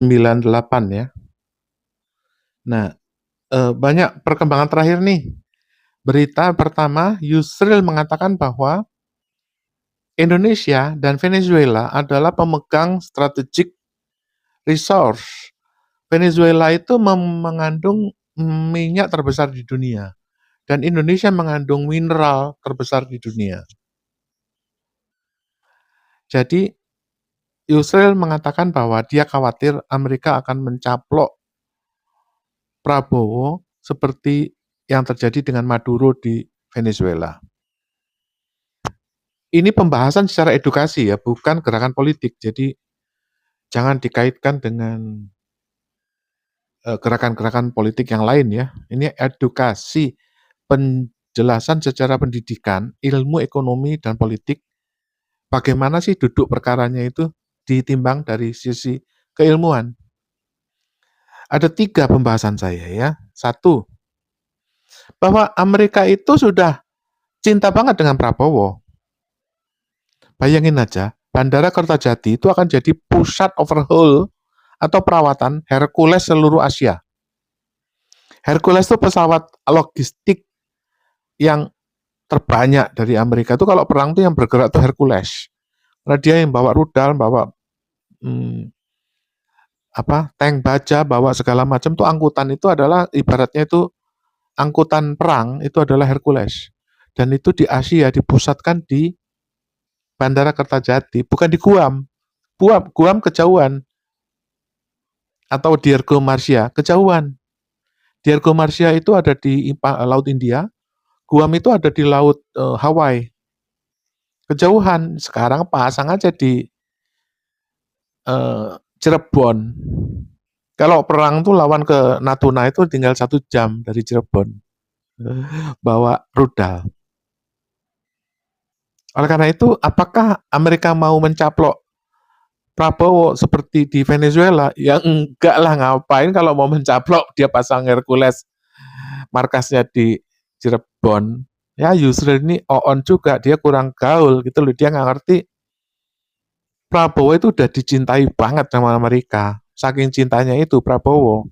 98 ya. Nah, banyak perkembangan terakhir nih. Berita pertama, Yusril mengatakan bahwa Indonesia dan Venezuela adalah pemegang strategic resource. Venezuela itu mengandung minyak terbesar di dunia dan Indonesia mengandung mineral terbesar di dunia. Jadi Yusril mengatakan bahwa dia khawatir Amerika akan mencaplok Prabowo seperti yang terjadi dengan Maduro di Venezuela. Ini pembahasan secara edukasi ya, bukan gerakan politik. Jadi jangan dikaitkan dengan gerakan-gerakan politik yang lain ya. Ini edukasi, penjelasan secara pendidikan, ilmu ekonomi dan politik. Bagaimana sih duduk perkaranya itu ditimbang dari sisi keilmuan. Ada 3 pembahasan saya ya. 1, bahwa Amerika itu sudah cinta banget dengan Prabowo. Bayangin aja, Bandara Kertajati itu akan jadi pusat overhaul atau perawatan Hercules seluruh Asia. Hercules itu pesawat logistik yang terbanyak dari Amerika. Itu kalau perang tuh yang bergerak tuh Hercules. Karena dia yang bawa rudal, bawa tank baja, bawa segala macam tuh angkutan itu adalah ibaratnya itu angkutan perang itu adalah Hercules. Dan itu di Asia dipusatkan di Bandara Kertajati, bukan di Guam. Guam kejauhan. Atau Diego Garcia, kejauhan. Diego Garcia itu ada di Laut India, Guam itu ada di Laut Hawaii. Kejauhan, sekarang pasang aja di Cirebon. Kalau perang tuh lawan ke Natuna itu tinggal 1 jam dari Cirebon. Bawa rudal. Oleh karena itu, apakah Amerika mau mencaplok Prabowo seperti di Venezuela? Ya enggak lah, ngapain kalau mau mencaplok dia pasang Hercules markasnya di Cirebon. Ya Yusril ini on juga, dia kurang gaul gitu loh, dia nggak ngerti Prabowo itu udah dicintai banget sama Amerika. Saking cintanya itu Prabowo,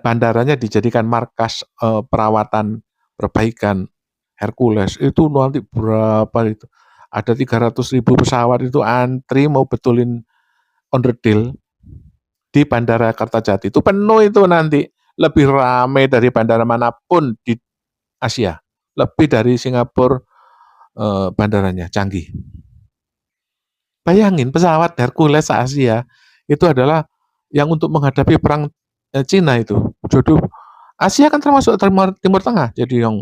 bandaranya dijadikan markas perawatan perbaikan Hercules. Itu nanti berapa itu? Ada 300.000 pesawat itu antri mau betulin onderdil di Bandara Kertajati. Itu penuh itu nanti. Lebih ramai dari bandara manapun di Asia. Lebih dari Singapura bandaranya, canggih. Bayangin pesawat Hercules Asia itu adalah yang untuk menghadapi perang Cina itu. Jadi Asia kan termasuk Timur Tengah. Jadi yang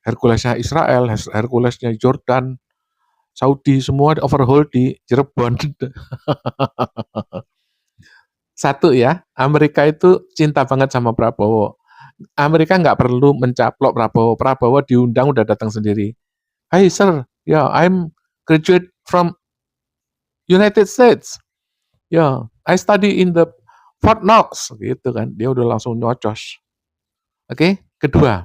Herculesnya Israel, Herculesnya Jordan, Saudi, semua overhaul di Cirebon. 1 ya, Amerika itu cinta banget sama Prabowo. Amerika nggak perlu mencaplok Prabowo. Prabowo diundang udah datang sendiri. Hey sir, yeah, I'm graduate from United States. Yeah, I study in the Fort Knox gitu kan. Dia udah langsung nyocos. Oke, kedua.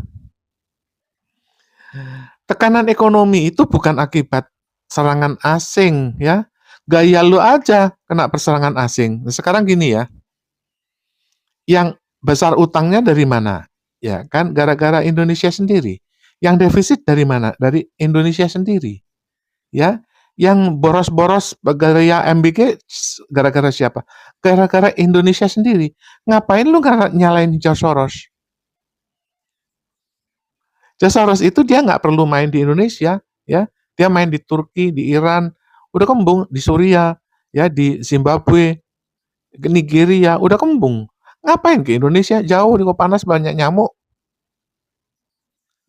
Tekanan ekonomi itu bukan akibat serangan asing ya. Gaya lu aja kena perserangan asing. Sekarang gini ya. Yang besar utangnya dari mana? Ya kan gara-gara Indonesia sendiri. Yang defisit dari mana? Dari Indonesia sendiri. Ya, yang boros-boros gaya MBG gara-gara siapa? Gara-gara Indonesia sendiri. Ngapain lu nyalain George Soros? George Soros itu dia nggak perlu main di Indonesia, ya. Dia main di Turki, di Iran, udah kembung, di Suriah, ya, di Zimbabwe, ke Nigeria, udah kembung. Ngapain ke Indonesia? Jauh di panas banyak nyamuk.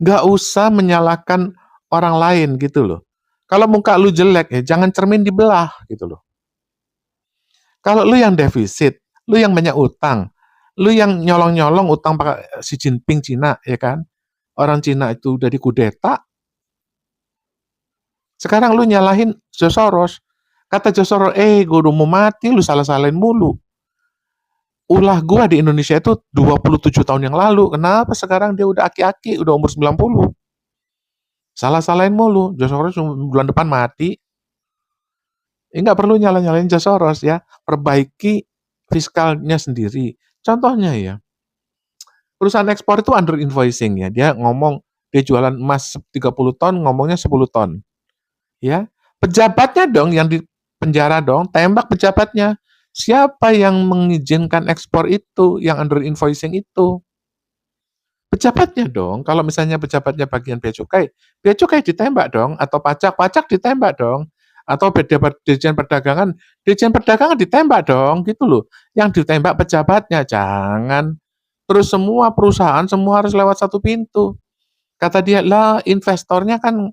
Nggak usah menyalahkan orang lain gitu loh. Kalau muka lu jelek ya jangan cermin dibelah gitu loh. Kalau lu yang defisit, lu yang banyak utang, lu yang nyolong-nyolong utang pakai Xi Jinping Cina ya kan. Orang Cina itu udah dikudeta. Sekarang lu nyalahin George Soros. Kata George Soros, gue udah mau mati, lu salah-salahin mulu. Ulah gua di Indonesia itu 27 tahun yang lalu. Kenapa sekarang dia udah aki-aki, udah umur 90? Salah-salahin mulu. George Soros bulan depan mati. Nggak perlu nyala-nyalain George Soros ya, perbaiki fiskalnya sendiri. Contohnya ya, perusahaan ekspor itu under invoicing ya, dia ngomong dia jualan emas 30 ton, ngomongnya 10 ton. Ya, pejabatnya dong yang di penjara dong, tembak pejabatnya. Siapa yang mengizinkan ekspor itu, yang under invoicing itu? Pejabatnya dong. Kalau misalnya pejabatnya bagian bea cukai ditembak dong, atau pajak, pajak ditembak dong, atau Dirjen Perdagangan ditembak dong, gitu loh. Yang ditembak pejabatnya, jangan. Terus semua perusahaan semua harus lewat satu pintu. Kata dia, lah investornya kan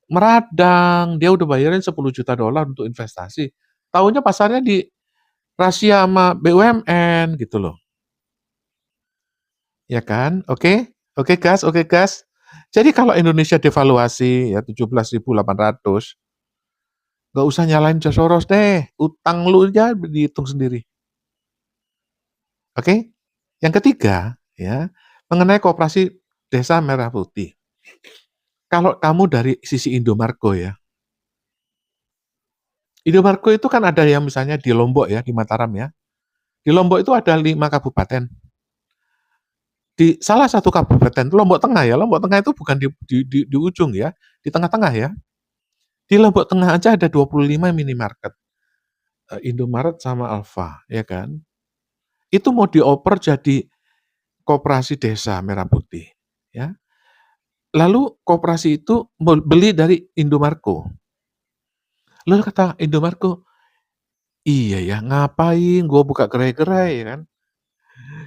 meradang, dia udah bayarin 10 juta dolar untuk investasi. Taunya pasarnya di rahasia sama BUMN gitu loh. Ya kan? Oke? Oke gas, oke gas. Jadi kalau Indonesia devaluasi ya 17.800, nggak usah nyalain George Soros deh. Utang lu aja dihitung sendiri. Oke? Yang ketiga, ya, mengenai koperasi Desa Merah Putih. Kalau kamu dari sisi Indomarko ya, Indomarko itu kan ada yang misalnya di Lombok ya, di Mataram ya. Di Lombok itu ada 5 kabupaten. Di salah satu kabupaten, Lombok Tengah ya, Lombok Tengah itu bukan di ujung ya, di tengah-tengah ya. Di Lombok Tengah aja ada 25 minimarket, Indomaret sama Alfa, ya kan. Itu mau dioper jadi koperasi desa Merah Putih, ya. Lalu koperasi itu beli dari Indomarko. Lalu kata Indomarko, iya ya ngapain gua buka gerai-gerai ya kan.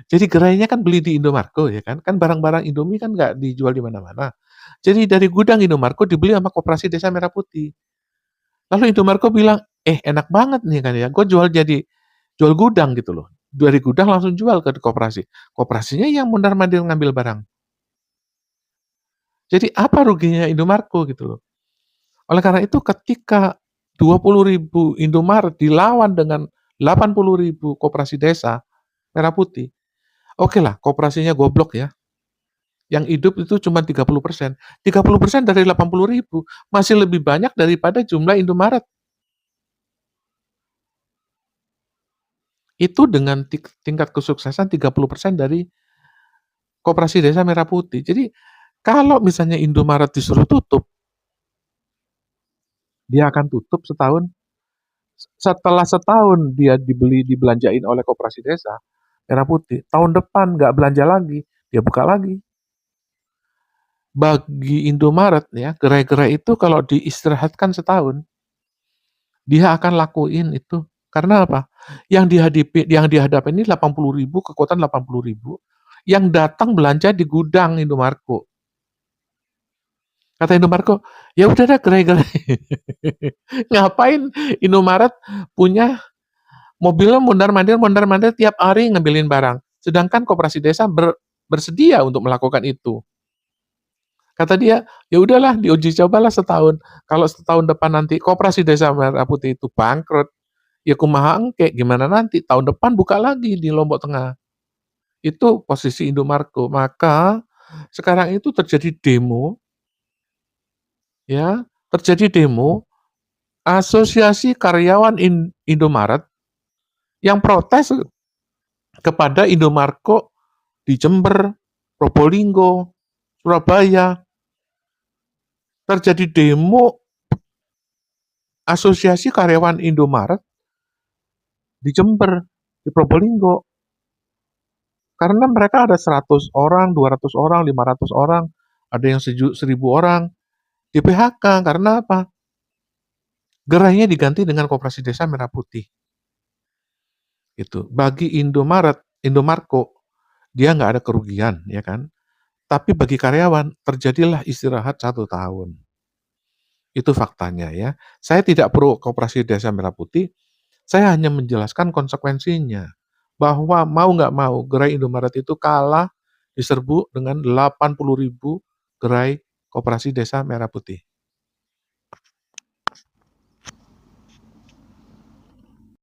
Jadi gerainya kan beli di Indomarko ya kan, kan barang-barang Indomie kan nggak dijual di mana-mana. Jadi dari gudang Indomarko dibeli sama koperasi Desa Merah Putih. Lalu Indomarko bilang, enak banget nih kan ya, gue jual gudang gitu loh. Dari gudang langsung jual ke koperasi. Koperasinya yang mondar-mandir ngambil barang. Jadi apa ruginya Indomarko gitu loh. Oleh karena itu ketika 20.000 Indomaret dilawan dengan 80.000 koperasi desa Merah Putih, oke lah koperasinya goblok ya. Yang hidup itu cuma 30%. 30% dari 80.000 masih lebih banyak daripada jumlah Indomaret. Itu dengan tingkat kesuksesan 30% dari koperasi Desa Merah Putih. Jadi kalau misalnya Indomaret disuruh tutup, dia akan tutup setahun. Setelah setahun dia dibelanjain oleh koperasi desa Merah Putih, tahun depan nggak belanja lagi, dia buka lagi. Bagi Indomaret ya, gerai-gerai itu kalau diistirahatkan setahun, dia akan lakuin itu. Karena apa? Yang dihadapi ini 80.000, kekuatan 80.000, yang datang belanja di gudang Indomarko. Kata Indomarko, ya udah dah gerai-gerai. Ngapain Indomaret punya mobilnya mondar-mandir tiap hari ngambilin barang. Sedangkan koperasi desa bersedia untuk melakukan itu. Kata dia, ya udahlah diuji cobalah setahun. Kalau setahun depan nanti koperasi desa Merah Putih itu bangkrut, ya kumaha engke, gimana nanti tahun depan buka lagi di Lombok Tengah. Itu posisi Indomarko. Maka sekarang itu terjadi demo, ya, terjadi demo asosiasi karyawan Indomaret yang protes kepada Indomarko di Jember, Probolinggo, Surabaya. Terjadi demo asosiasi karyawan Indomaret di Jember, di Probolinggo. Karena mereka ada 100 orang, 200 orang, 500 orang, ada yang 1.000 orang di PHK. Karena apa? Gerainya diganti dengan koperasi desa Merah Putih. Gitu. Bagi Indomarko, dia nggak ada kerugian, ya kan? Tapi bagi karyawan, terjadilah istirahat 1 tahun. Itu faktanya ya. Saya tidak pro koperasi desa Merah Putih, saya hanya menjelaskan konsekuensinya. Bahwa mau nggak mau, gerai Indomaret itu kalah diserbu dengan 80.000 gerai koperasi desa Merah Putih.